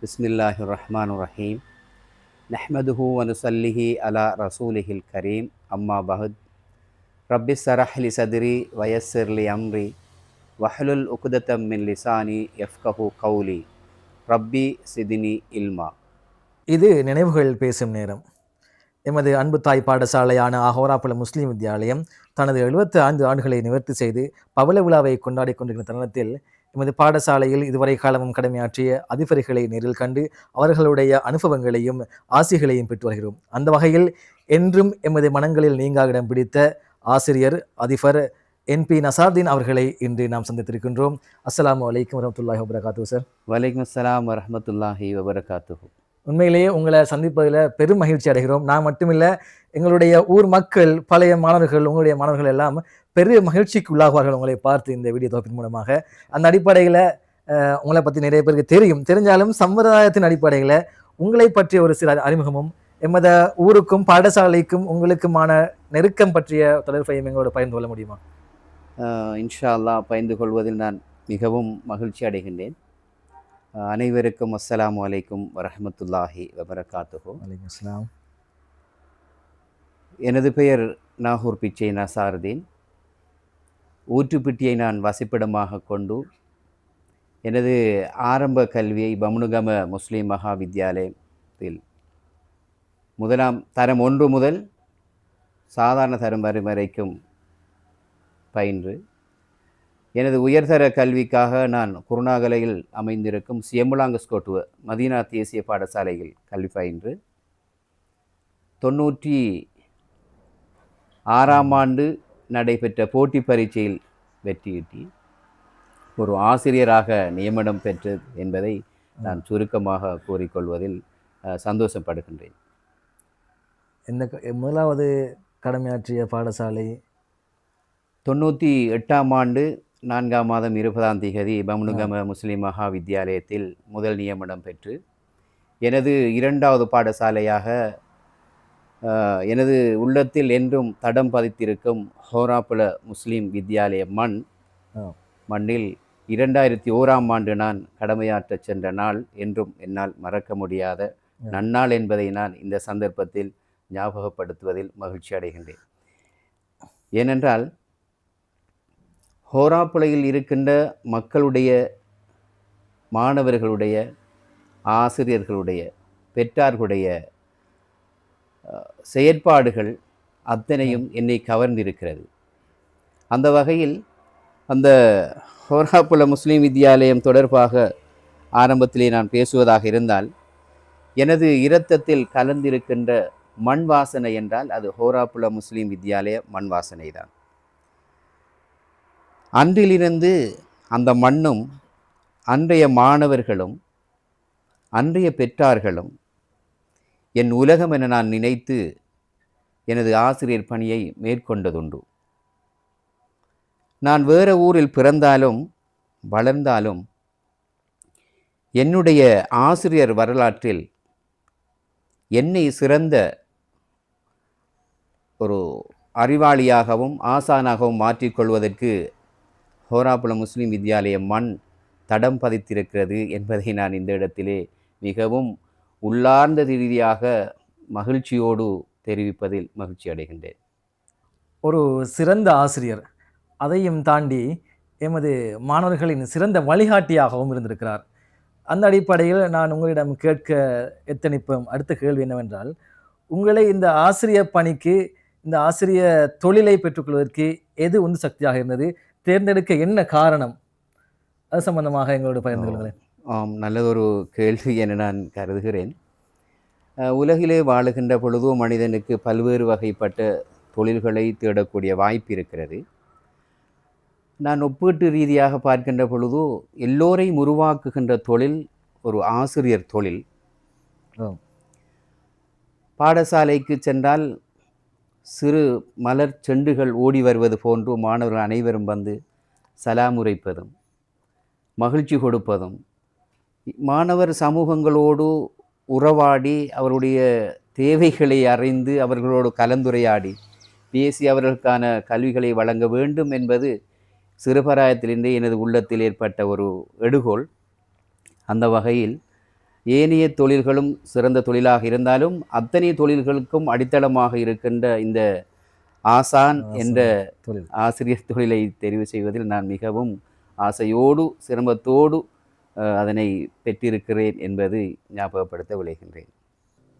பிஸ்மில்லாஹிர் ரஹ்மானுர் ரஹீம். நஹ்மதுஹு வ நுஸல்லிஹி அலா ரசூலிஹில் கரீம். அம்மா பஹத். ரப்பிஸ் ஸரஹ் லி ஸத்ரி வ யஸ்ஸிர் லி அம்ரி வஹ்லுல் உக்தத்தம் மின் லிசானி யஃப்கஹு கௌலி. ரப்பி சிதினி இல்மா. இது நினைவுகள் பேசும் நேரம். எமது அன்பு தாய் பாடசாலையான அஹோராபுல முஸ்லீம் வித்யாலயம் தனது 75 ஆண்டுகளை நிவர்த்தி செய்து பவள விழாவை கொண்டாடி கொண்டிருக்கிற தருணத்தில் எமது பாடசாலையில் இதுவரை காலமும் கடமையாற்றிய அதிபர்களை நேரில் கண்டு அவர்களுடைய அனுபவங்களையும் ஆசிகளையும் பெற்று வருகிறோம். அந்த வகையில் என்றும் எமது மனங்களில் நீங்காக இடம் பிடித்த ஆசிரியர் அதிபர் என்பி நசார்தீன் அவர்களை இன்று நாம் சந்தித்திருக்கின்றோம். அஸ்ஸலாமு அலைக்கும் வரஹ்மத்துல்லாஹி வபரகாத்துஹு சார். வலைக்கும் அஸ்ஸலாம் வரஹ்மத்துல்லாஹி வபரகாத்துஹு. உண்மையிலேயே உங்களை சந்திப்பதில் பெரும் மகிழ்ச்சி அடைகிறோம். நான் மட்டுமில்லை, எங்களுடைய ஊர் மக்கள், பழைய மாணவர்கள், உங்களுடைய மாணவர்கள் எல்லாம் பெரிய மகிழ்ச்சிக்கு உள்ளாகுவார்கள் உங்களை பார்த்து இந்த வீடியோ தொகுப்பின் மூலமாக. அந்த அடிப்படையில் உங்களை பற்றி நிறைய பேருக்கு தெரிஞ்சாலும் சம்பிரதாயத்தின் அடிப்படையில் உங்களை பற்றிய ஒரு சில அறிமுகமும் எமது ஊருக்கும் பாடசாலைக்கும் உங்களுக்குமான நெருக்கம் பற்றிய தொடர்பையும் எங்களோட பகிர்ந்து கொள்ள முடியுமா? இன்ஷா அல்லாஹ் பகிர்ந்து கொள்வதில் நான் மிகவும் மகிழ்ச்சி அடைகின்றேன். அனைவருக்கும் அஸ்ஸலாமு அலைக்கும் வரஹ்மத்துல்லாஹி வபரகாத்துஹு. வலைக்கும் அஸ்ஸலாம். எனது பெயர் நாகூர் பிச்சை நசாருதீன். ஊற்றுப்பிட்டியை நான் வசிப்பிடமாக கொண்டு எனது ஆரம்ப கல்வியை பம்னுகம முஸ்லீம் மகா வித்யாலயத்தில் முதலாம் தரம் 1 முதல் சாதாரண தரம் வரைக்கும் பயின்று எனது உயர்தர கல்விக்காக நான் குருநாகலையில் அமைந்திருக்கும் சியம்புலாங்கஸ்கோட்டுவ மதீனா தேசிய பாடசாலையில் கல்வி பயின்று 96ஆம் ஆண்டு நடைபெற்ற போட்டி பரீட்சையில் வெற்றியீட்டி ஒரு ஆசிரியராக நியமனம் பெற்றது என்பதை நான் சுருக்கமாக கூறிக்கொள்வதில் சந்தோஷப்படுகின்றேன். முதலாவது கடமையாற்றிய பாடசாலை 98ஆம் ஆண்டு 4ஆம் மாதம் 20ஆம் தேதி பம்னுகம முஸ்லீம் மகா வித்யாலயத்தில் முதல் நியமனம் பெற்று எனது 2வது பாடசாலையாக எனது உள்ளத்தில் என்றும் தடம் பதித்திருக்கும் ஹோராபுல முஸ்லீம் வித்யாலய மண்ணில் 2001ஆம் ஆண்டு நான் கடமையாற்ற சென்ற நாள் என்றும் என்னால் மறக்க முடியாத நன்னாள் என்பதை நான் இந்த சந்தர்ப்பத்தில் ஞாபகப்படுத்துவதில் மகிழ்ச்சி அடைகின்றேன். ஏனென்றால் ஹோராப்புலையில் இருக்கின்ற மக்களுடைய, மாணவர்களுடைய, ஆசிரியர்களுடைய, பெற்றார்களுடைய செயற்பாடுகள் அத்தனையும் என்னை கவர்ந்திருக்கிறது. அந்த வகையில் அந்த ஹோராப்புல முஸ்லீம் வித்யாலயம் தொடர்பாக ஆரம்பத்திலே நான் பேசுவதாக இருந்தால், எனது இரத்தத்தில் கலந்திருக்கின்ற மண் வாசனை என்றால் அது ஹோராப்புல முஸ்லீம் வித்யாலய மண் வாசனை தான். அன்றிலிருந்து அந்த மண்ணும், அன்றைய மாணவர்களும், அன்றைய பெற்றார்களும் என் உலகம் என நான் நினைத்து எனது ஆசிரியர் பணியை மேற்கொண்டதுண்டு. நான் வேறு ஊரில் பிறந்தாலும் வளர்ந்தாலும் என்னுடைய ஆசிரியர் வரலாற்றில் என்னை சிறந்த ஒரு அறிவாளியாகவும் ஆசானாகவும் மாற்றிக்கொள்வதற்கு ஹோராபுல முஸ்லீம் வித்யாலய மண் தடம் பதித்திருக்கிறது என்பதை நான் இந்த இடத்திலே மிகவும் உள்ளார்ந்த ரீதியாக மகிழ்ச்சியோடு தெரிவிப்பதில் மகிழ்ச்சி அடைகின்றேன். ஒரு சிறந்த ஆசிரியர், அதையும் தாண்டி எமது மாணவர்களின் சிறந்த வழிகாட்டியாகவும் இருந்திருக்கிறார். அந்த அடிப்படையில் நான் உங்களிடம் கேட்க எத்தனிப்போம் அடுத்த கேள்வி என்னவென்றால், உங்களை இந்த ஆசிரியர் பணிக்கு, இந்த ஆசிரிய தொழிலை பெற்றுக்கொள்வதற்கு எது உந்து சக்தியாக இருந்தது? தேர்ந்தெடுக்க என்ன காரணம்? அது சம்பந்தமாக எங்களோட பகிர்ந்து கொள்ளுங்களேன். நல்லதொரு கேள்வி என நான் கருதுகிறேன். உலகிலே வாழுகின்ற பொழுதோ மனிதனுக்கு பல்வேறு வகைப்பட்ட தொழில்களை தேடக்கூடிய வாய்ப்பு இருக்கிறது. நான் ஒப்பீட்டு ரீதியாக பார்க்கின்ற பொழுதோ எல்லோரையும் உருவாக்குகின்ற தொழில் ஒரு ஆசிரியர் தொழில். பாடசாலைக்கு சென்றால் சிறு மலர் செண்டுகள் ஓடி வருவது போன்று மாணவர்கள் அனைவரும் வந்து சலாமுரைப்பதும் மகிழ்ச்சி கொடுப்பதும், மாணவர் சமூகங்களோடு உறவாடி அவருடைய தேவைகளை அறிந்து அவர்களோடு கலந்துரையாடி பேசி அவர்களுக்கான கல்விகளை வழங்க வேண்டும் என்பது சிறுபராயத்திலிருந்தே எனது உள்ளத்தில் ஏற்பட்ட ஒரு எடுகோள். அந்த வகையில் ஏனைய தொழில்களும் சிறந்த தொழிலாக இருந்தாலும் அத்தனை தொழில்களுக்கும் அடித்தளமாக இருக்கின்ற இந்த ஆசான் என்ற தொழில். ஆசிரியர் தொழிலை தெரிவு செய்வதில் நான் மிகவும் ஆசையோடு சிரமத்தோடு அதனை பெற்றிருக்கிறேன் என்பது ஞாபகப்படுத்த விளைகின்றேன்.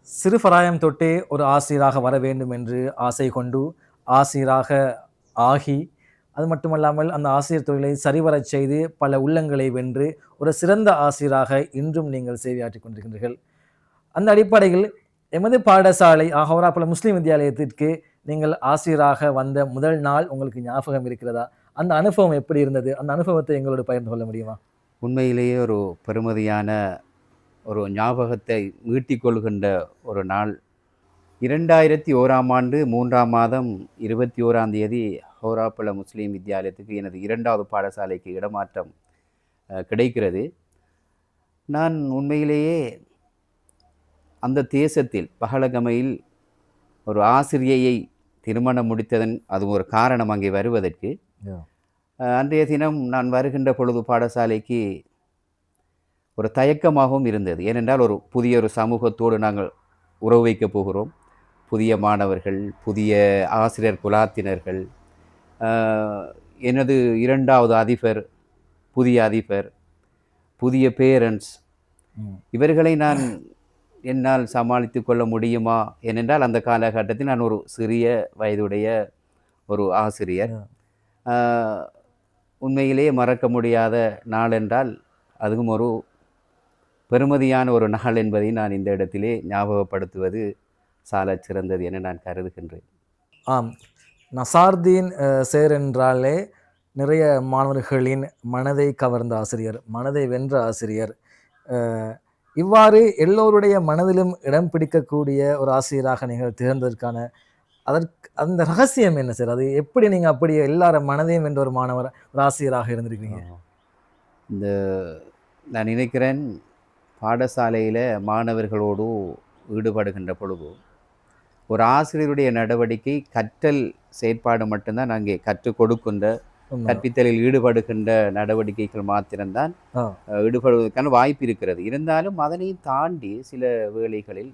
சிறுபிராயம் தொட்டே ஒரு ஆசிரியராக வர வேண்டும் என்று ஆசை கொண்டு ஆசிரியராக ஆகி, அது மட்டுமல்லாமல் அந்த ஆசிரியர் தொழிலை சரிவரச் செய்து பல உள்ளங்களை வென்று ஒரு சிறந்த ஆசிரியராக இன்றும் நீங்கள் சேவையாற்றிக் கொண்டிருக்கின்றீர்கள். அந்த அடிப்படையில் எமது பாடசாலை ஹோராப்பளம் முஸ்லிம் வித்தியாலயத்திற்கு நீங்கள் ஆசிரியராக வந்த முதல் நாள் உங்களுக்கு ஞாபகம் இருக்கிறதா? அந்த அனுபவம் எப்படி இருந்தது? அந்த அனுபவத்தை எங்களோடு பகிர்ந்து கொள்ள முடியுமா? உண்மையிலேயே ஒரு பெருமதியான ஒரு ஞாபகத்தை மீட்டிக் கொள்கின்ற ஒரு நாள். 2001ஆம் ஆண்டு 3ஆம் மாதம் 21ஆம் தேதி ஹோராப்பளம் முஸ்லீம் வித்தியாலயத்துக்கு எனது 2வது பாடசாலைக்கு இடமாற்றம் கிடைக்கிறது. நான் உண்மையிலேயே அந்த தேசத்தில் பஹலகமையில் ஒரு ஆசிரியையை திருமணம் முடித்ததன் அது ஒரு காரணம் அங்கே வருவதற்கு. அன்றைய தினம் நான் வருகின்ற பொழுது பாடசாலைக்கு ஒரு தயக்கமாகவும் இருந்தது. ஏனென்றால் ஒரு புதிய ஒரு சமூகத்தோடு நாங்கள் உறவு வைக்கப் போகிறோம். புதிய மாணவர்கள், புதிய ஆசிரியர் குலாத்தினர்கள், எனது 2வது அதிபர், புதிய அதிபர், புதிய பேரண்ட்ஸ், இவர்களை நான் என்னால் சமாளித்து கொள்ள முடியுமா? ஏனென்றால் அந்த காலகட்டத்தில் நான் ஒரு சிறிய வயதுடைய ஒரு ஆசிரியர். உண்மையிலேயே மறக்க முடியாத நாள் என்றால் அதுவும் ஒரு பெருமதியான ஒரு நாள் என்பதை நான் இந்த இடத்திலே ஞாபகப்படுத்துவது சாலச் சிறந்தது என நான் கருதுகின்றேன். ஆம், நசார்தீன் சேர் என்றாலே நிறைய மாணவர்களின் மனதை கவர்ந்த ஆசிரியர், மனதை வென்ற ஆசிரியர். இவ்வாறு எல்லோருடைய மனதிலும் இடம் பிடிக்கக்கூடிய ஒரு ஆசிரியராக நீங்கள் திகழ்ந்ததற்கான அந்த ரகசியம் என்ன சார்? அது எப்படி நீங்கள் அப்படி எல்லாரும் மனதையும் வென்ற ஒரு மாணவர், ஒரு ஆசிரியராக இருந்திருக்கீங்க? நான் நினைக்கிறேன், பாடசாலையில் மாணவர்களோடு ஈடுபடுகின்ற பொழுது ஒரு ஆசிரியருடைய நடவடிக்கை கற்றல் செயற்பாடு மட்டும்தான். அங்கே கற்றுக் கொடுக்கின்ற கற்பித்தலில் ஈடுபடுகின்ற நடவடிக்கைகள் மாத்திரம்தான் ஈடுபடுவதற்கான வாய்ப்பு இருக்கிறது. இருந்தாலும் அதனை தாண்டி சில வேளைகளில்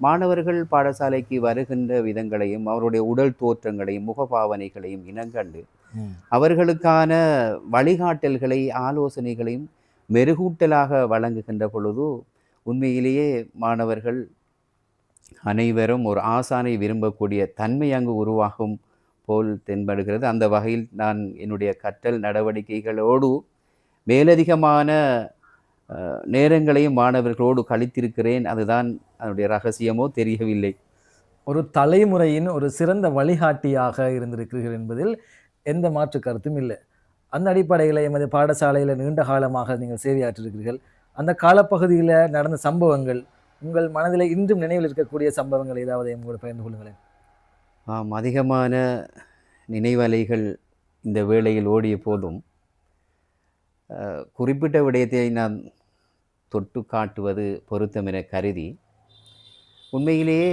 மாணவர்கள் பாடசாலைக்கு வருகின்ற விதங்களையும் அவருடைய உடல் தோற்றங்களையும் முகபாவனைகளையும் இனங்கண்டு அவர்களுக்கான வழிகாட்டல்களை ஆலோசனைகளையும் மெருகூட்டலாக வழங்குகின்ற பொழுது உண்மையிலேயே மாணவர்கள் அனைவரும் ஒரு ஆசானை விரும்பக்கூடிய தன்மை அங்கு உருவாகும் போல் தென்படுகிறது. அந்த வகையில் நான் என்னுடைய கற்றல் நடவடிக்கைகளோடு மேலதிகமான நேரங்களையும் மாணவர்களோடு கழித்திருக்கிறேன். அதுதான் அதனுடைய ரகசியமோ தெரியவில்லை. ஒரு தலைமுறையின் ஒரு சிறந்த வழிகாட்டியாக இருந்திருக்கிறீர்கள் என்பதில் எந்த மாற்று கருத்தும் இல்லை. அந்த அடிப்படையில் எமது பாடசாலையில் நீண்ட காலமாக நீங்கள் சேவையாற்றிருக்கிறீர்கள். அந்த காலப்பகுதியில் நடந்த சம்பவங்கள் உங்கள் மனதில் இன்றும் நினைவில் இருக்கக்கூடிய சம்பவங்கள் ஏதாவது எங்களோட பகிர்ந்து கொள்ளுங்களேன். அதிகமான நினைவலைகள் இந்த வேளையில் ஓடிய போதும் குறிப்பிட்ட விடயத்தை நான் தொட்டு காட்டுவது பொருத்தம் என கருதி, உண்மையிலேயே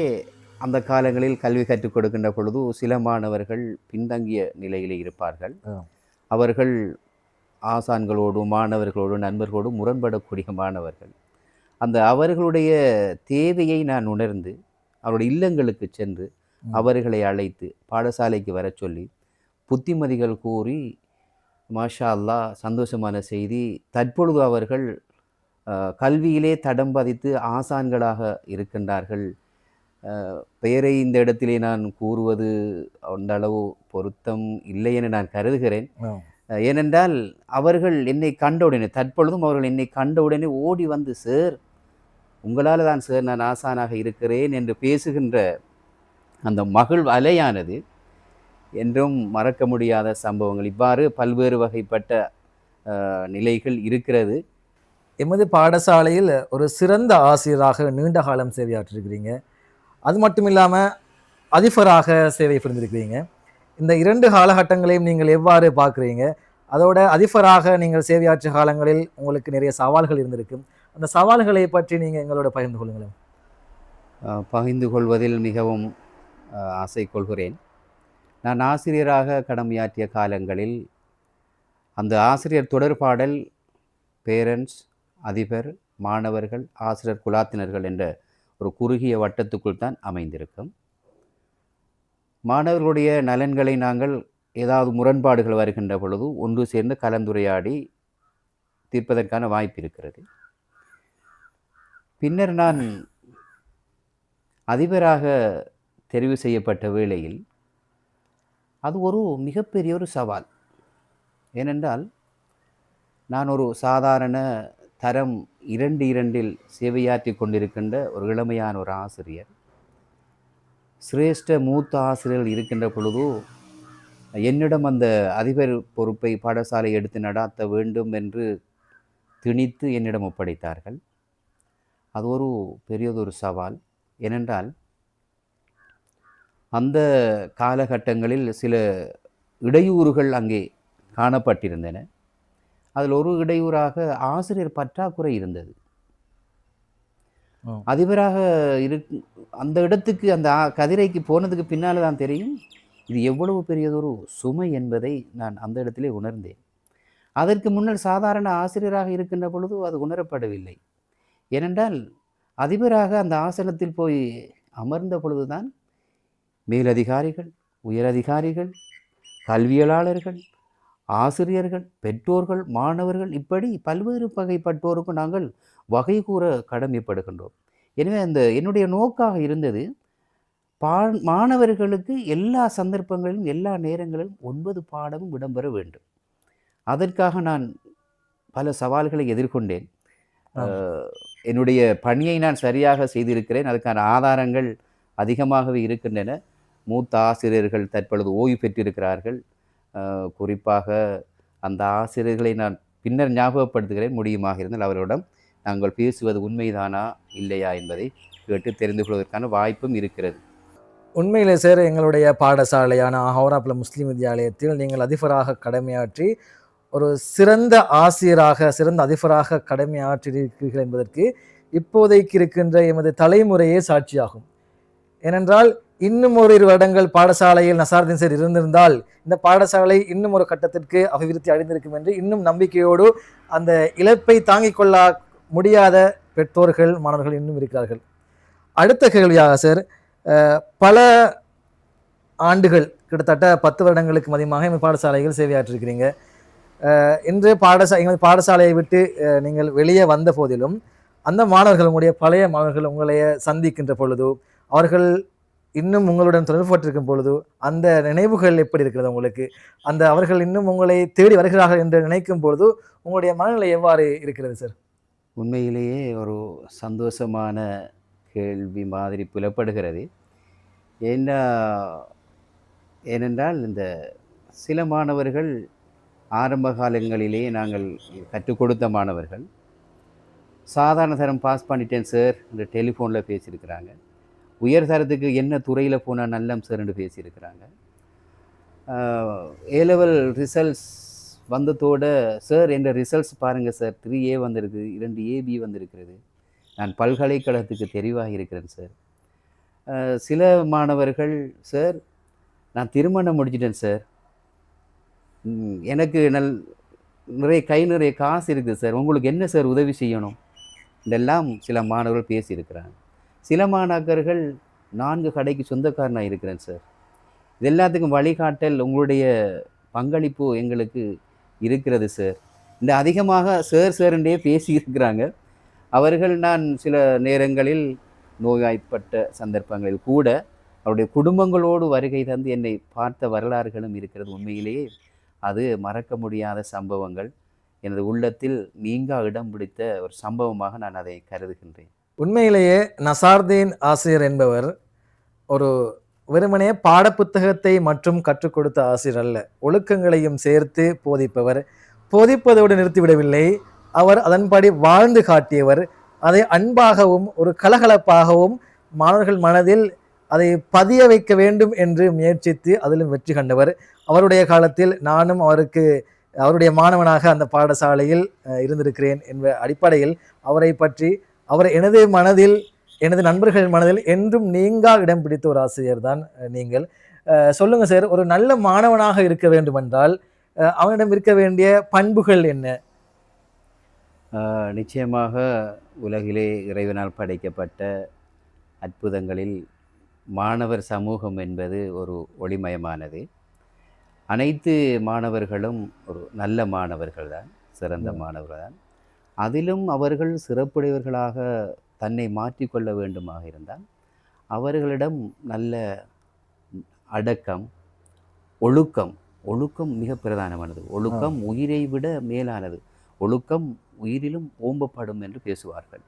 அந்த காலங்களில் கல்வி கற்றுக் கொடுக்கின்ற பொழுது சில மாணவர்கள் பின்தங்கிய நிலையிலே இருப்பார்கள். அவர்கள் ஆசான்களோடு மாணவர்களோடு நண்பர்களோடு முரண்படக்கூடிய மாணவர்கள். அந்த அவர்களுடைய தேவையை நான் உணர்ந்து அவருடைய இல்லங்களுக்கு சென்று அவர்களை அழைத்து பாடசாலைக்கு வர சொல்லி புத்திமதிகள் கூறி, மாஷா அல்லாஹ், சந்தோஷமான செய்தி, தற்பொழுது அவர்கள் கல்வியிலே தடம் பதித்து ஆசான்களாக இருக்கின்றார்கள். பெயரை இந்த இடத்திலே நான் கூறுவது அந்த அளவு பொருத்தம் இல்லை என நான் கருதுகிறேன். ஏனென்றால் அவர்கள் என்னை கண்டவுடனே, தற்பொழுதும் அவர்கள் என்னை கண்டவுடனே ஓடி வந்து, சார், உங்களால் தான் சார் நான் ஆசானாக இருக்கிறேன் என்று பேசுகின்ற அந்த மகிழ்வு அலையானது என்றும் மறக்க முடியாத சம்பவங்கள். இவ்வாறு பல்வேறு வகைப்பட்ட நிலைகள் இருக்கிறது. எமது பாடசாலையில் ஒரு சிறந்த ஆசிரியராக நீண்ட காலம் சேவையாற்றிருக்கிறீங்க. அது மட்டும் இல்லாமல் அதிபராக சேவை புரிந்திருக்கிறீங்க. இந்த 2 காலகட்டங்களையும் நீங்கள் எவ்வாறு பார்க்குறீங்க? அதோட அதிபராக நீங்கள் சேவையாற்றிய காலங்களில் உங்களுக்கு நிறைய சவால்கள் இருந்திருக்கும். அந்த சவால்களை பற்றி நீங்கள் எங்களோட பகிர்ந்து கொள்ளுங்களேன். பகிர்ந்து கொள்வதில் மிகவும் ஆசை கொள்கிறேன். நான் ஆசிரியராக கடமையாற்றிய காலங்களில் அந்த ஆசிரியர் தொடர்பாடல் பேரண்ட்ஸ், அதிபர், மாணவர்கள், ஆசிரியர் குலாத்தினர்கள் என்ற ஒரு குறுகிய வட்டத்துக்குள் தான் அமைந்திருக்கும். மாணவர்களுடைய நலன்களை நாங்கள் ஏதாவது முரண்பாடுகள் வருகின்ற பொழுது ஒன்று சேர்ந்து கலந்துரையாடி தீர்ப்பதற்கான வாய்ப்பு இருக்கிறது. பின்னர் நான் அதிபராக தெரிவு செய்யப்பட்ட வேளையில் அது ஒரு மிகப்பெரிய ஒரு சவால். ஏனென்றால் நான் ஒரு சாதாரண தரம் 2 சேவையாற்றி கொண்டிருக்கின்ற ஒரு இளமையான ஒரு ஆசிரியர். சிரேஷ்ட மூத்த ஆசிரியர்கள் இருக்கின்ற பொழுது என்னிடம் அந்த அதிபர் பொறுப்பை பாடசாலை எடுத்து நடாத்த வேண்டும் என்று திணித்து என்னிடம் ஒப்படைத்தார்கள். அது ஒரு பெரியதொரு சவால். ஏனென்றால் அந்த காலகட்டங்களில் சில இடையூறுகள் அங்கே காணப்பட்டிருந்தன. அதில் ஒரு இடையூறாக ஆசிரியர் பற்றாக்குறை இருந்தது. அதிபராக அந்த இடத்துக்கு அந்த கதிரைக்கு போனதுக்கு பின்னால் தான் தெரியும் இது எவ்வளவு பெரியதொரு சுமை என்பதை நான் அந்த இடத்திலே உணர்ந்தேன். அதற்கு முன்னர் சாதாரண ஆசிரியராக இருக்கின்ற பொழுது அது உணரப்படவில்லை. ஏனென்றால் அதிபராக அந்த ஆசனத்தில் போய் அமர்ந்த பொழுதுதான் மேலதிகாரிகள், உயரதிகாரிகள், கல்வியலாளர்கள், ஆசிரியர்கள், பெற்றோர்கள், மாணவர்கள் இப்படி பல்வேறு வகைப்பட்டோருக்கு நாங்கள் வகை கூற கடமைப்படுகின்றோம். எனவே அந்த என்னுடைய நோக்காக இருந்தது மாணவர்களுக்கு எல்லா சந்தர்ப்பங்களிலும் எல்லா நேரங்களிலும் 9 பாடமும் இடம்பெற வேண்டும். அதற்காக நான் பல சவால்களை எதிர்கொண்டேன். என்னுடைய பணியை நான் சரியாக செய்திருக்கிறேன். அதுக்கான ஆதாரங்கள் அதிகமாகவே இருக்கின்றன. மூத்த ஆசிரியர்கள் தற்பொழுது ஓய்வு பெற்றிருக்கிறார்கள். குறிப்பாக அந்த ஆசிரியர்களை நான் பின்னர் ஞாபகப்படுத்துகிறேன். முடியுமாக இருந்தால் அவர்களிடம் நாங்கள் பேசுவது உண்மைதானா இல்லையா என்பதை கேட்டு தெரிந்து கொள்வதற்கான வாய்ப்பும் இருக்கிறது. உண்மையிலே சார், எங்களுடைய பாடசாலையான ஹோராப்புல முஸ்லீம் வித்யாலயத்தில் நீங்கள் அதிபராக கடமையாற்றி ஒரு சிறந்த ஆசிரியராக, சிறந்த அதிபராக கடமையாற்றியிருக்கிறீர்கள் என்பதற்கு இப்போதைக்கு இருக்கின்ற எமது தலைமுறையே சாட்சியாகும். ஏனென்றால் இன்னும் ஒரு 2 வருடங்கள் பாடசாலையில் நசாருதீன் சார் இருந்திருந்தால் இந்த பாடசாலை இன்னும் ஒரு கட்டத்திற்கு அபிவிருத்தி அடைந்திருக்கும் என்று இன்னும் நம்பிக்கையோடு அந்த இழப்பை தாங்கிக் கொள்ள முடியாத பெற்றோர்கள், மாணவர்கள் இன்னும் இருக்கிறார்கள். அடுத்த கேள்வியாக சார், பல ஆண்டுகள் கிட்டத்தட்ட 10 வருடங்களுக்கு அதிகமாக எங்கள் பாடசாலைகள் சேவையாற்றிருக்கிறீங்க. இன்று எங்கள் பாடசாலையை விட்டு நீங்கள் வெளியே வந்த போதிலும் அந்த மாணவர்கள், உங்களுடைய பழைய மாணவர்கள் உங்களைய சந்திக்கின்ற பொழுது, அவர்கள் இன்னும் உங்களுடன் தொடர்புபட்டிருக்கும் பொழுது அந்த நினைவுகள் எப்படி இருக்கிறது உங்களுக்கு? அந்த அவர்கள் இன்னும் உங்களை தேடி வருகிறார்கள் என்று நினைக்கும் பொழுது உங்களுடைய மனநிலை எவ்வாறு இருக்கிறது சார்? உண்மையிலேயே ஒரு சந்தோஷமான கேள்வி மாதிரி புலப்படுகிறது. ஏனென்றால் இந்த சில மாணவர்கள் ஆரம்ப காலங்களிலேயே நாங்கள் கற்றுக் கொடுத்த மாணவர்கள் சாதாரண தரம் பாஸ் பண்ணிட்டேன் சார் என்று டெலிஃபோனில் பேசியிருக்கிறாங்க. உயர் தரத்துக்கு என்ன துறையில் போனால் நல்லம் சார் என்று பேசியிருக்கிறாங்க. ஏலெவல் ரிசல்ட்ஸ் வந்ததோடு சார் என்ற ரிசல்ட்ஸ் பாருங்கள் சார், 3A வந்திருக்கு, 2AB வந்திருக்கிறது, நான் பல்கலைக்கழகத்துக்கு தெரிவாக இருக்கிறேன் சார். சில மாணவர்கள் சார் நான் திருமணம் முடிச்சிட்டேன் சார், எனக்கு நிறைய காசு இருக்குது சார், உங்களுக்கு என்ன சார் உதவி செய்யணும் இதெல்லாம் சில மாணவர்கள் பேசியிருக்கிறாங்க. சில மாணாக்கர்கள் 4 கடைக்கு சொந்தக்காரனாக இருக்கிறேன் சார், இது எல்லாத்துக்கும் வழிகாட்டல் உங்களுடைய பங்களிப்பு எங்களுக்கு இருக்கிறது சார். இந்த அதிகமாக சார்ன்றே பேசியிருக்கிறாங்க. அவர்கள் நான் சில நேரங்களில் நோய்வாய்ப்பட்ட சந்தர்ப்பங்களில் கூட அவருடைய குடும்பங்களோடு வருகை தந்து என்னை பார்த்த வரலாறுகளும் இருக்கிறது. உண்மையிலேயே அது மறக்க முடியாத சம்பவங்கள். எனது உள்ளத்தில் நீங்கா இடம் பிடித்த ஒரு சம்பவமாக நான் அதை கருதுகின்றேன். உண்மையிலேயே நசாருதீன் ஆசிரியர் என்பவர் ஒரு வெறுமனே பாடப்புத்தகத்தை மற்றும் கற்றுக் கொடுத்த ஆசிரியர் அல்ல, ஒழுக்கங்களையும் சேர்த்து போதிப்பவர். போதிப்பதோடு நிறுத்திவிடவில்லை, அவர் அதன்படி வாழ்ந்து காட்டியவர். அதை அன்பாகவும் ஒரு கலகலப்பாகவும் மாணவர்கள் மனதில் அதை பதிய வைக்க வேண்டும் என்று முயற்சித்து அதிலும் வெற்றி கண்டவர். அவருடைய காலத்தில் நானும் அவருடைய மாணவனாக அந்த பாடசாலையில் இருந்திருக்கிறேன் என்ற அடிப்படையில் அவரை பற்றி எனது மனதில், எனது நண்பர்கள் மனதில் என்றும் நீங்கா இடம் பிடித்த ஒரு ஆசிரியர் தான் நீங்கள். சொல்லுங்க சார், ஒரு நல்ல மாணவனாக இருக்க வேண்டுமென்றால் அவனிடம் இருக்க வேண்டிய பண்புகள் என்ன? நிச்சயமாக உலகிலே இறைவனால் படைக்கப்பட்ட அற்புதங்களில் மாணவர் சமூகம் என்பது ஒரு ஒளிமயமானது. அனைத்து மாணவர்களும் ஒரு நல்ல மாணவர்கள் தான், சிறந்த மாணவர்கள் தான். அதிலும் அவர்கள் சிறப்புடையவர்களாக தன்னை மாற்றிக்கொள்ள வேண்டுமாக இருந்தால் அவர்களிடம் நல்ல அடக்கம், ஒழுக்கம் ஒழுக்கம் மிக பிரதானமானது. ஒழுக்கம் உயிரை விட மேலானது. ஒழுக்கம் உயிரிலும் ஓம்பப்படும் என்று பேசுவார்கள்.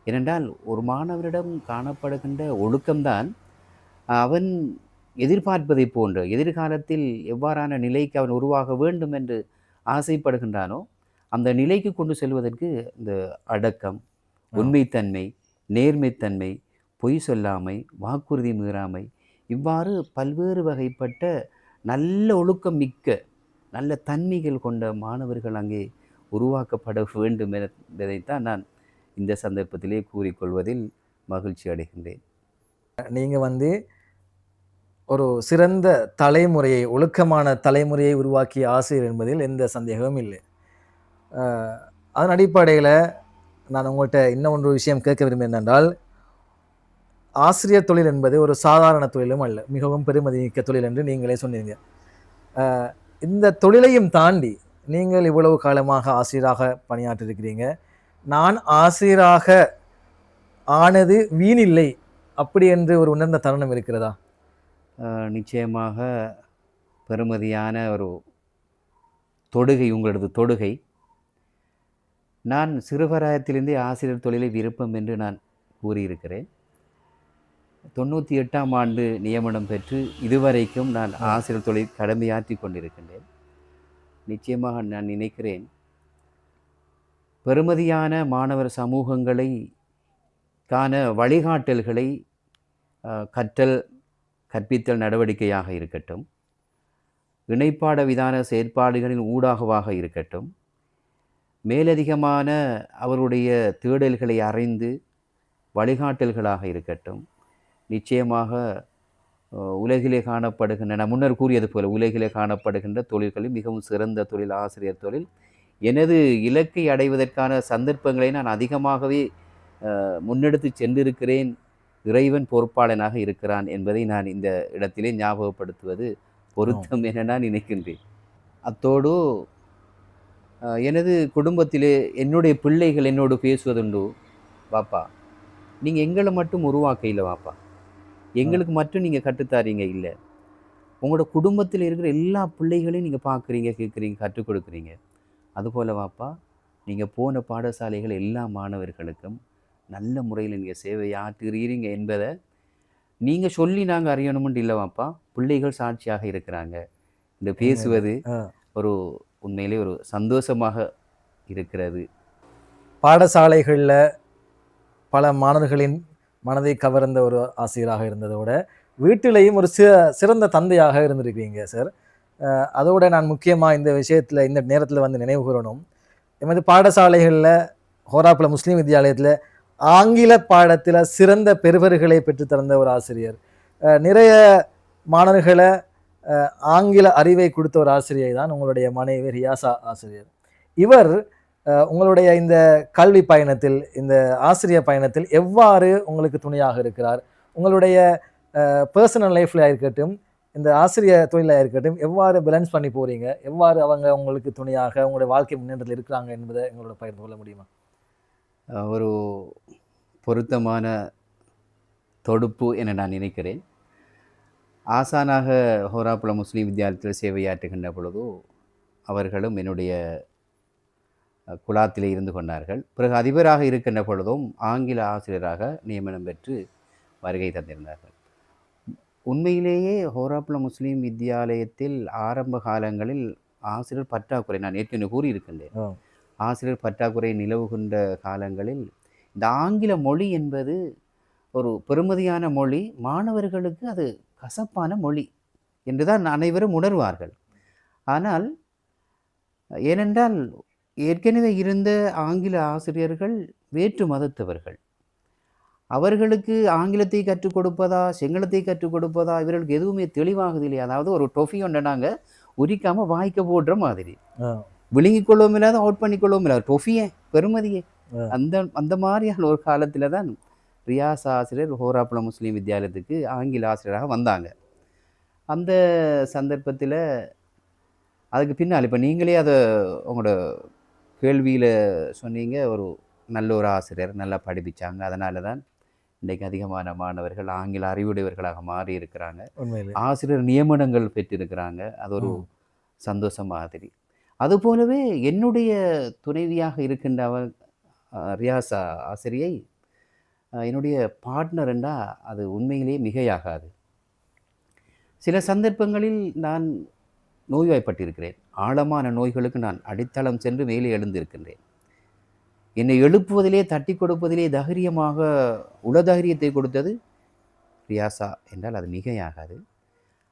ஏனென்றால் ஒரு மாணவரிடம் காணப்படுகின்ற ஒழுக்கம்தான் அவன் எதிர்பார்ப்பதை போன்ற எதிர்காலத்தில் எவ்வாறான நிலைக்கு அவன் உருவாக வேண்டும் என்று ஆசைப்படுகின்றானோ அந்த நிலைக்கு கொண்டு செல்வதற்கு இந்த அடக்கம், உண்மைத்தன்மை, நேர்மைத்தன்மை, பொய் சொல்லாமை, வாக்குறுதி மீறாமை, இவ்வாறு பல்வேறு வகைப்பட்ட நல்ல ஒழுக்கம் மிக்க நல்ல தன்மைகள் கொண்ட மாணவர்கள் அங்கே உருவாக்கப்பட வேண்டும் என்பதைத்தான் நான் இந்த சந்தர்ப்பத்திலே கூறிக்கொள்வதில் மகிழ்ச்சி அடைகின்றேன். நீங்கள் ஒரு சிறந்த தலைமுறையை, ஒழுக்கமான தலைமுறையை உருவாக்கிய ஆசிரியர் என்பதில் எந்த சந்தேகமும் இல்லை. அதன் அடிப்படையில் நான் உங்கள்கிட்ட இன்னும் ஒரு விஷயம் கேட்க விரும்புகிறேன் என்றால், ஆசிரியர் தொழில் என்பது ஒரு சாதாரண தொழிலும் அல்ல, மிகவும் பெருமதிமிக்க தொழில் என்று நீங்களே சொன்னீங்க. இந்த தொழிலையும் தாண்டி நீங்கள் இவ்வளவு காலமாக ஆசிரியராக பணியாற்றிருக்கிறீங்க. நான் ஆசிரியராக ஆனது வீணில்லை அப்படி என்று ஒரு உணர்ந்த தருணம் இருக்கிறதா? நிச்சயமாக பெருமதியான ஒரு தொடுகை உங்களது தொடுகை. நான் சிறுவராயத்திலிருந்தே ஆசிரியர் தொழிலை விருப்பம் என்று நான் கூறியிருக்கிறேன். 98ஆம் ஆண்டு நியமனம் பெற்று இதுவரைக்கும் நான் ஆசிரியர் தொழில் கடமையாற்றி கொண்டிருக்கின்றேன். நிச்சயமாக நான் நினைக்கிறேன், பெருமதியான மாணவர் சமூகங்களை காண வழிகாட்டல்களை கற்பித்தல் நடவடிக்கையாக இருக்கட்டும், இணைப்பாட விதான செயற்பாடுகளின் ஊடாகவாக இருக்கட்டும், மேலதிகமான அவருடைய தேடல்களை அறிந்து வழிகாட்டல்களாக இருக்கட்டும், நிச்சயமாக உலகிலே காணப்படுகின்ற, நான் முன்னர் கூறியது போல உலகிலே காணப்படுகின்ற தொழில்களில் மிகவும் சிறந்த தொழில் ஆசிரியர் தொழில். எனது இலக்கை அடைவதற்கான சந்தர்ப்பங்களை நான் அதிகமாகவே முன்னெடுத்து சென்றிருக்கிறேன். இறைவன் பொறுப்பாளனாக இருக்கிறான் என்பதை நான் இந்த இடத்திலே ஞாபகப்படுத்துவது பொருத்தம் என நான் நினைக்கின்றேன். அத்தோடு எனது குடும்பத்திலே என்னுடைய பிள்ளைகள் என்னோடு பேசுவதுண்டு, வாப்பா நீங்கள் எங்களை மட்டும் உருவாக்க இல்லை, வாப்பா எங்களுக்கு மட்டும் நீங்கள் கற்றுத்தாரீங்க இல்லை, உங்களோட குடும்பத்தில் இருக்கிற எல்லா பிள்ளைகளையும் நீங்கள் பார்க்குறீங்க, கேட்குறீங்க, கற்றுக் கொடுக்குறீங்க. அதுபோல் வாப்பா நீங்கள் போன பாடசாலைகள் எல்லா மாணவர்களுக்கும் நல்ல முறையில் நீங்கள் சேவையாற்றுகிறீங்க என்பதை நீங்கள் சொல்லி நாங்கள் அறியணும்னு இல்லை வாப்பா, பிள்ளைகள் சாட்சியாக இருக்கிறாங்க. இந்த பேசுவது ஒரு உண்மையிலே ஒரு சந்தோஷமாக இருக்கிறது. பாடசாலைகளில் பல மாணவர்களின் மனதை கவர்ந்த ஒரு ஆசிரியராக இருந்ததோட வீட்டிலையும் ஒரு சிறந்த தந்தையாக இருந்திருக்கீங்க சார். அதோட நான் முக்கியமாக இந்த விஷயத்தில் இந்த நேரத்தில் நினைவு கூறணும், எமது பாடசாலைகளில் ஹோராப்புல முஸ்லீம் வித்யாலயத்தில் ஆங்கில பாடத்தில் சிறந்த பெறுபர்களை பெற்றுத்தந்த ஒரு ஆசிரியர், நிறைய மாணவர்களை ஆங்கில அறிவை கொடுத்த ஒரு ஆசிரியை தான் உங்களுடைய மனைவி ரியாசா ஆசிரியர். இவர் உங்களுடைய இந்த கல்வி பயணத்தில், இந்த ஆசிரியர் பயணத்தில் எவ்வாறு உங்களுக்கு துணையாக இருக்கிறார்? உங்களுடைய பர்சனல் லைஃப்ல இருக்கட்டும், இந்த ஆசிரியர் தொழிலாக இருக்கட்டும், எவ்வாறு பேலன்ஸ் பண்ணி போகிறீங்க? எவ்வாறு அவங்க உங்களுக்கு துணையாக உங்களுடைய வாழ்க்கை முன்னேற்றத்தில் இருக்கிறாங்க என்பதை எங்களோட பகிர்ந்து கொள்ள முடியுமா? ஒரு பொருத்தமான தொடுப்பு என நான் நினைக்கிறேன். ஆசானாக ஹோராப்புல முஸ்லீம் வித்யாலயத்தில் சேவையாற்றுகின்ற பொழுது அவர்களும் என்னுடைய குலாத்திலே இருந்து கொண்டார்கள். பிறகு அதிபராக இருக்கின்ற பொழுதும் ஆங்கில ஆசிரியராக நியமனம் பெற்று வருகை தந்திருந்தார்கள். உண்மையிலேயே ஹோராப்புல முஸ்லீம் வித்யாலயத்தில் ஆரம்ப காலங்களில் ஆசிரியர் பற்றாக்குறை, நான் ஏற்கனவே கூறியிருக்கின்றேன், ஆசிரியர் பற்றாக்குறை நிலவுகின்ற காலங்களில் இந்த ஆங்கில மொழி என்பது ஒரு பெருமதியான மொழி, மாணவர்களுக்கு அது கசப்பான மொழி என்றுதான் அனைவரும் உணர்வார்கள். ஆனால் ஏனென்றால் ஏற்கனவே இருந்த ஆங்கில ஆசிரியர்கள் வேற்று மதத்தவர்கள், அவர்களுக்கு ஆங்கிலத்தை கற்றுக் கொடுப்பதா சிங்களத்தை கற்றுக் கொடுப்பதா இவர்களுக்கு எதுவுமே தெளிவாகுது இல்லையா. அதாவது ஒரு டொஃபி ஒன்றை நாங்கள் உரிக்காமல் வாய்க்க போடுற மாதிரி, விழுங்கிக் கொள்ளவும் இல்லாத அவுட் பண்ணி கொள்ளவும் இல்லாத டொஃபியே பெருமதியே அந்த அந்த மாதிரியான ஒரு காலத்தில் தான் ரியாஸ் ஆசிரியர் ஹோராப்புலம் முஸ்லீம் வித்யாலயத்துக்கு ஆங்கில ஆசிரியராக வந்தாங்க. அந்த சந்தர்ப்பத்தில் அதுக்கு பின்னால் இப்போ நீங்களே அதை உங்களோட கேள்வியில் சொன்னீங்க, ஒரு நல்ல ஒரு ஆசிரியர் நல்லா படிப்பிச்சாங்க, அதனால தான் இன்றைக்கு அதிகமான மாணவர்கள் ஆங்கில அறிவுடையவர்களாக மாறி இருக்கிறாங்க. உண்மையிலே. ஆசிரியர் நியமனங்கள் பெற்றிருக்கிறாங்க. அது ஒரு சந்தோஷம் மாதிரி. அதுபோலவே என்னுடைய துணைவியாக இருக்கின்ற அவர் ரியாஸ் ஆசிரியை என்னுடைய பார்ட்னர் என்றா அது உண்மையிலேயே மிகையாகாது. சில சந்தர்ப்பங்களில் நான் நோய்வாய்ப்பட்டிருக்கிறேன். ஆழமான நோய்களுக்கு நான் அடித்தளம் சென்று மேலே எழுந்திருக்கின்றேன். என்னை எழுப்புவதிலே, தட்டி கொடுப்பதிலே தைரியமாக உளதைரியத்தை கொடுத்தது ரியாஸா என்றால் அது மிகையாகாது.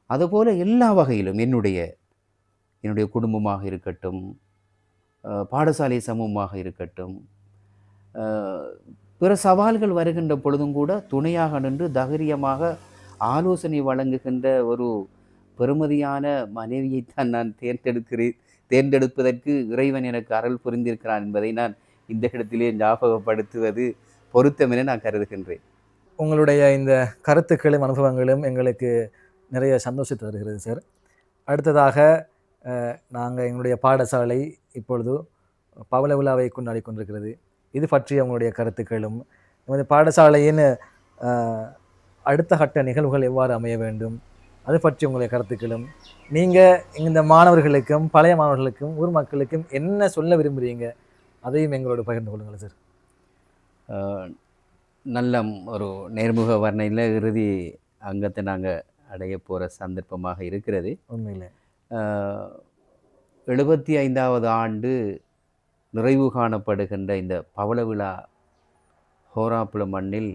அதுபோல எல்லா வகையிலும் என்னுடைய குடும்பமாக இருக்கட்டும், பாடசாலை சமூகமாக இருக்கட்டும், அ பிற சவால்கள் வருகின்ற பொழுதும் கூட துணையாக நின்று தைரியமாக ஆலோசனை வழங்குகின்ற ஒரு பெறுமதியான மனைவியைத்தான் நான் தேர்ந்தெடுப்பதற்கு இறைவன் எனக்கு அருள் புரிந்திருக்கிறான் என்பதை நான் இந்த இடத்திலே ஞாபகப்படுத்துவது பொருத்தம் என நான் கருதுகின்றேன். உங்களுடைய இந்த கருத்துக்களும் அனுபவங்களும் எங்களுக்கு நிறைய சந்தோஷத்தை தருகிறது சார். அடுத்ததாக நாங்கள் எங்களுடைய பாடசாலை இப்பொழுது பவள விழாவை கொண்டாடி கொண்டிருக்கிறது. இது பற்றிய உங்களுடைய கருத்துக்களும், நமது பாடசாலையின் அடுத்த கட்ட நிகழ்வுகள் எவ்வாறு அமைய வேண்டும், அது பற்றி உங்களுடைய கருத்துக்களும், நீங்கள் இந்த மாணவர்களுக்கும் பழைய மாணவர்களுக்கும் ஊர் மக்களுக்கும் என்ன சொல்ல விரும்புகிறீங்க, அதையும் எங்களோட பகிர்ந்து கொள்ளுங்கள் சார். நல்ல ஒரு நேர்முக வர்ணையில் இறுதி அங்கத்தை நாங்கள் அடைய போகிற சந்தர்ப்பமாக இருக்கிறது. உண்மையில் 75வது ஆண்டு நிறைவு காணப்படுகின்ற இந்த பவள விழா ஹோராப்புலம் மண்ணில்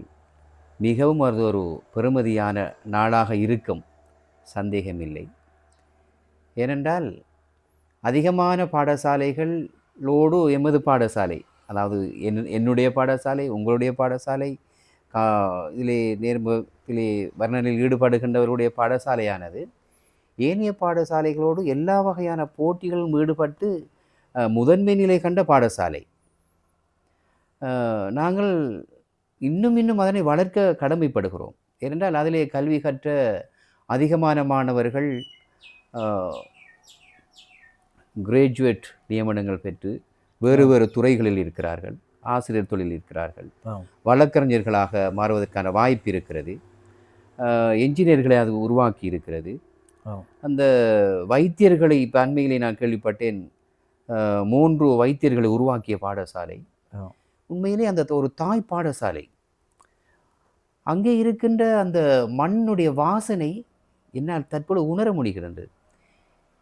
மிகவும் அது ஒரு பெறுமதியான நாளாக இருக்கும், சந்தேகமில்லை. ஏனென்றால் அதிகமான பாடசாலைகளோடு எமது பாடசாலை, அதாவது என்னுடைய பாடசாலை, உங்களுடைய பாடசாலை, இதிலே வர்ணனையில் ஈடுபடுகின்றவருடைய பாடசாலையானது ஏனைய பாடசாலைகளோடு எல்லா வகையான போட்டிகளும் ஈடுபட்டு முதன்மை நிலை கண்ட பாடசாலை. நாங்கள் இன்னும் அதனை வளர்க்க கடமைப்படுகிறோம். ஏனென்றால் அதிலே கல்வி கற்ற அதிகமான மாணவர்கள் கிராஜுவேட் நியமனங்கள் பெற்று வேறு துறைகளில் இருக்கிறார்கள், ஆசிரியர் தொழில் இருக்கிறார்கள், வழக்கறிஞர்களாக மாறுவதற்கான வாய்ப்பு இருக்கிறது, என்ஜினியர்களை அது உருவாக்கி இருக்கிறது. அந்த வைத்தியர்களை இப்போ அண்மையிலே நான் கேள்விப்பட்டேன், 3 வைத்தியர்களை உருவாக்கிய பாடசாலை. உண்மையிலே அந்த ஒரு தாய் பாடசாலை. அங்கே இருக்கின்ற அந்த மண்ணுடைய வாசனை என்னால் தற்போது உணர முடிகிறது.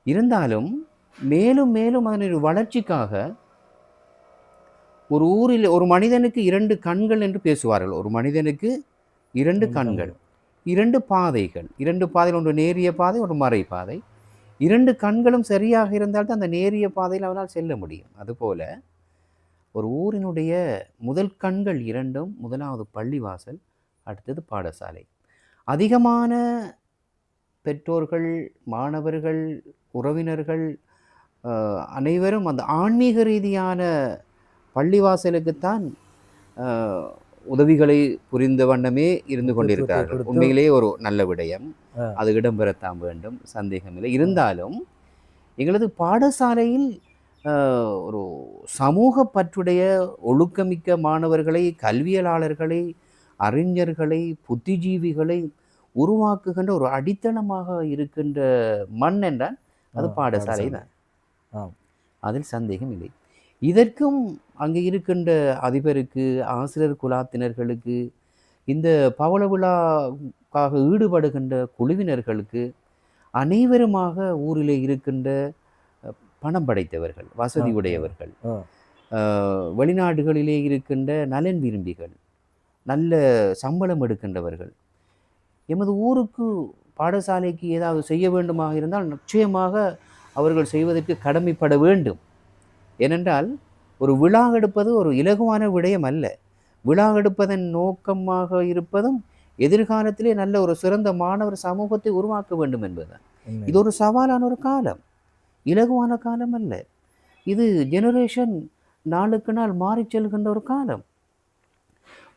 இருந்தாலும் மேலும் அதனுடைய வளர்ச்சிக்காக ஒரு ஊரில் ஒரு மனிதனுக்கு 2 கண்கள் என்று பேசுவார்கள். ஒரு மனிதனுக்கு 2 கண்கள், 2 பாதைகள், 2 பாதைகள், ஒன்று நேரிய பாதை, ஒரு மறை பாதை. 2 கண்களும் சரியாக இருந்தால்தான் அந்த நேரிய பாதையில் அவனால் செல்ல முடியும். அதுபோல ஒரு ஊரினுடைய முதல் கண்கள் 2ம், முதலாவது பள்ளிவாசல், அடுத்தது பாடசாலை. அதிகமான பெற்றோர்கள், மாணவர்கள், உறவினர்கள் அனைவரும் அந்த ஆன்மீக ரீதியான பள்ளிவாசலுக்குத்தான் உதவிகளை புரிந்த வண்ணமே இருந்து கொண்டிருக்கிறார்கள். உண்மையிலேயே ஒரு நல்ல விடயம், அது இடம்பெறத்தான் வேண்டும், சந்தேகமில்லை. இருந்தாலும் எங்களது பாடசாலையில் ஒரு சமூக பற்றுடைய ஒழுக்கமிக்க மாணவர்களை, கல்வியலாளர்களை, அறிஞர்களை, புத்திஜீவிகளை உருவாக்குகின்ற ஒரு அடித்தளமாக இருக்கின்ற மண் என்றால் அது பாடசாலை தான். அதில் சந்தேகம் இல்லை. இதற்கும் அங்கே இருக்கின்ற அதிபருக்கு, ஆசிரியர் குலாத்தினர்களுக்கு, இந்த பவள விழாக்காக ஈடுபடுகின்ற குழுவினர்களுக்கு அனைவருமாக ஊரிலே இருக்கின்ற பணம் படைத்தவர்கள், வசதி உடையவர்கள், வெளிநாடுகளிலே இருக்கின்ற நலன் விரும்பிகள், நல்ல சம்பளம் எடுக்கின்றவர்கள் எமது ஊருக்கு பாடசாலைக்கு ஏதாவது செய்ய வேண்டுமாக இருந்தால் நிச்சயமாக அவர்கள் செய்வதற்கு கடமைப்பட வேண்டும். ஏனென்றால் ஒரு விழா எடுப்பது ஒரு இலகுவான விடயம் அல்ல. விழா எடுப்பதன் நோக்கமாக இருப்பதும் எதிர்காலத்திலே நல்ல ஒரு சிறந்த மாணவர் சமூகத்தை உருவாக்க வேண்டும் என்பதுதான். இது ஒரு சவாலான ஒரு காலம், இலகுவான காலம் அல்ல. இது ஜெனரேஷன் நாளுக்கு நாள் மாறிச் செல்கின்ற ஒரு காலம்.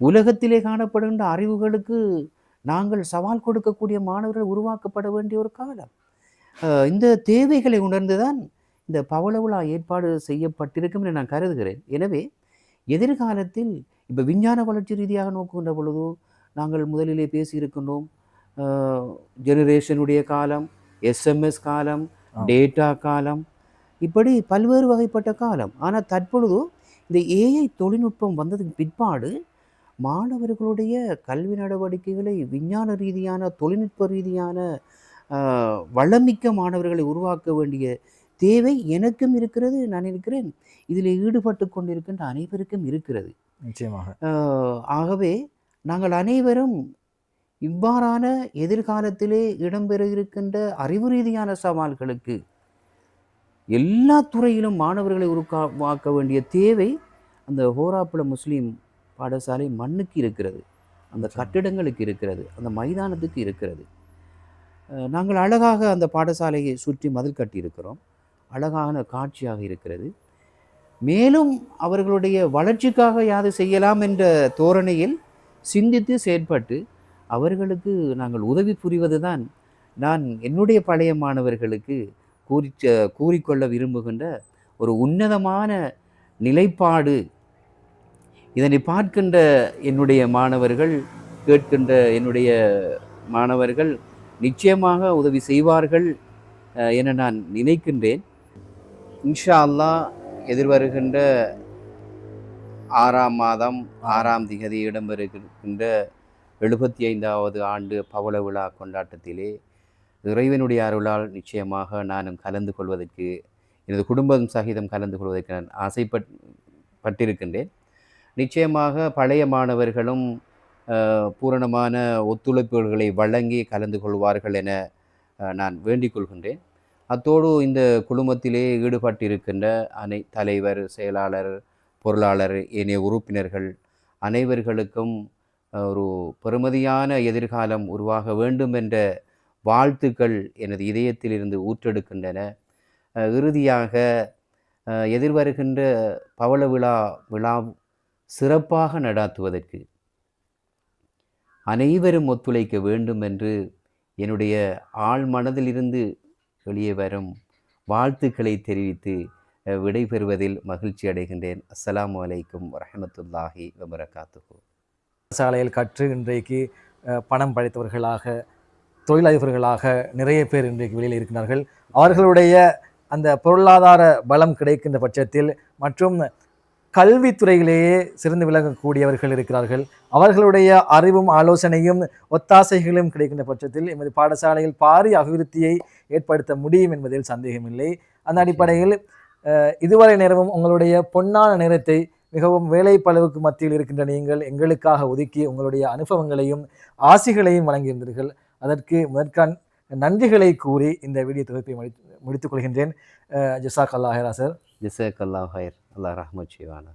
உலகத்திலே காணப்படுகின்ற அறிவுகளுக்கு நாங்கள் சவால் கொடுக்கக்கூடிய மாணவர்கள் உருவாக்கப்பட வேண்டிய ஒரு காலம். இந்த தேவைகளை உணர்ந்துதான் இந்த பவள விழா ஏற்பாடு செய்யப்பட்டிருக்கும் என நான் கருதுகிறேன். எனவே எதிர்காலத்தில் இப்போ விஞ்ஞான வளர்ச்சி ரீதியாக நோக்குகின்ற பொழுது நாங்கள் முதலிலே பேசியிருக்கின்றோம். ஜெனரேஷனுடைய காலம், எஸ்எம்எஸ் காலம், டேட்டா காலம், இப்படி பல்வேறு வகைப்பட்ட காலம். ஆனால் தற்பொழுது இந்த ஏஐ தொழில்நுட்பம் வந்ததுக்கு பிற்பாடு மாணவர்களுடைய கல்வி நடவடிக்கைகளை விஞ்ஞான ரீதியான தொழில்நுட்ப ரீதியான வளமிக்க மாணவர்களை உருவாக்க வேண்டிய தேவை எனக்கும் இருக்கிறது. நான் இருக்கிறேன், இதில் ஈடுபட்டு கொண்டிருக்கின்ற அனைவருக்கும் இருக்கிறது. நிச்சயமாக. ஆகவே நாங்கள் அனைவரும் இவ்வாறான எதிர்காலத்திலே இடம்பெற இருக்கின்ற அறிவு ரீதியான சவால்களுக்கு எல்லா துறையிலும் மாணவர்களை உருவாக்க வேண்டிய தேவை அந்த ஹோராப்புல முஸ்லீம் பாடசாலை மண்ணுக்கு இருக்கிறது, அந்த கட்டிடங்களுக்கு இருக்கிறது, அந்த மைதானத்துக்கு இருக்கிறது. நாங்கள் அழகாக அந்த பாடசாலையை சுற்றி மதில் கட்டியிருக்கிறோம். அழகான காட்சியாக இருக்கிறது. மேலும் அவர்களுடைய வளர்ச்சிக்காக யாது செய்யலாம் என்ற தோரணையில் சிந்தித்து செயற்பட்டு அவர்களுக்கு நாங்கள் உதவி புரிவது தான் நான் என்னுடைய பழைய மாணவர்களுக்கு கூறிக்கொள்ள விரும்புகின்ற ஒரு உன்னதமான நிலைப்பாடு. இதனை பார்க்கின்ற என்னுடைய மாணவர்கள், கேட்கின்ற என்னுடைய மாணவர்கள் நிச்சயமாக உதவி செய்வார்கள் என நான் நினைக்கின்றேன். இன்ஷா அல்லாஹ் எதிர்வருகின்ற 6ஆம் மாதம் 6ஆம் திகதி இடம்பெறுகின்ற 75வது ஆண்டு பவள விழா கொண்டாட்டத்திலே இறைவனுடைய அருளால் நிச்சயமாக நானும் கலந்து கொள்வதற்கு, எனது குடும்பம் சகிதம் கலந்து கொள்வதற்கு நான் ஆசைப்பட்டிருக்கின்றேன். நிச்சயமாக பழைய மாணவர்களும் பூரணமான ஒத்துழைப்புகளை வழங்கி கலந்து கொள்வார்கள் என நான் வேண்டிக் கொள்கின்றேன். அத்தோடு இந்த குழுமத்திலே ஈடுபட்டிருக்கின்ற தலைவர், செயலாளர், பொருளாளர், ஏனைய உறுப்பினர்கள் அனைவர்களுக்கும் ஒரு பெறுமதியான எதிர்காலம் உருவாக வேண்டும் என்ற வாழ்த்துக்கள் எனது இதயத்திலிருந்து ஊற்றெடுக்கின்றன. இறுதியாக எதிர்வருகின்ற பவள விழா சிறப்பாக நடாத்துவதற்கு அனைவரும் ஒத்துழைக்க வேண்டும் என்று என்னுடைய ஆழ் மனதிலிருந்து வெளியே வரும் வாழ்த்துக்களை தெரிவித்து விடைபெறுவதில் மகிழ்ச்சி அடைகின்றேன். அஸ்ஸலாமு அலைக்கும் வரஹ்மத்துல்லாஹி வபரகாத்துஹு. சாலையில் கற்று இன்றைக்கு பணம் படைத்தவர்களாக, தொழிலதிபர்களாக நிறைய பேர் இன்றைக்கு வெளியில் இருக்கிறார்கள். அவர்களுடைய அந்த பொருளாதார பலம் கிடைக்கின்ற பட்சத்தில் மற்றும் கல்வித்துறையிலேயே சிறந்து விளங்கக்கூடியவர்கள் இருக்கிறார்கள். அவர்களுடைய அறிவும் ஆலோசனையும் ஒத்தாசைகளும் கிடைக்கின்ற பட்சத்தில் எமது பாடசாலையில் பாரிய அபிவிருத்தியை ஏற்படுத்த முடியும் என்பதில் சந்தேகமில்லை. அந்த அடிப்படையில் இதுவரை நேரமும் உங்களுடைய பொன்னான நேரத்தை மிகவும் வேலைப்பளவுக்கு மத்தியில் இருக்கின்ற நீங்கள் எங்களுக்காக ஒதுக்கி உங்களுடைய அனுபவங்களையும் ஆசிகளையும் வழங்கியிருந்தீர்கள். அதற்கு முதற்கான் நன்றிகளை கூறி இந்த வீடியோ தொகுப்பை முடித்துக் கொள்கின்றேன். ஜஸாக் அல்லாஹ் ஹைரா சார். ஜஸாக் அல்லாஹ் ஹைர். அல்லாஹ் ரஹ்மத் செய்வானா.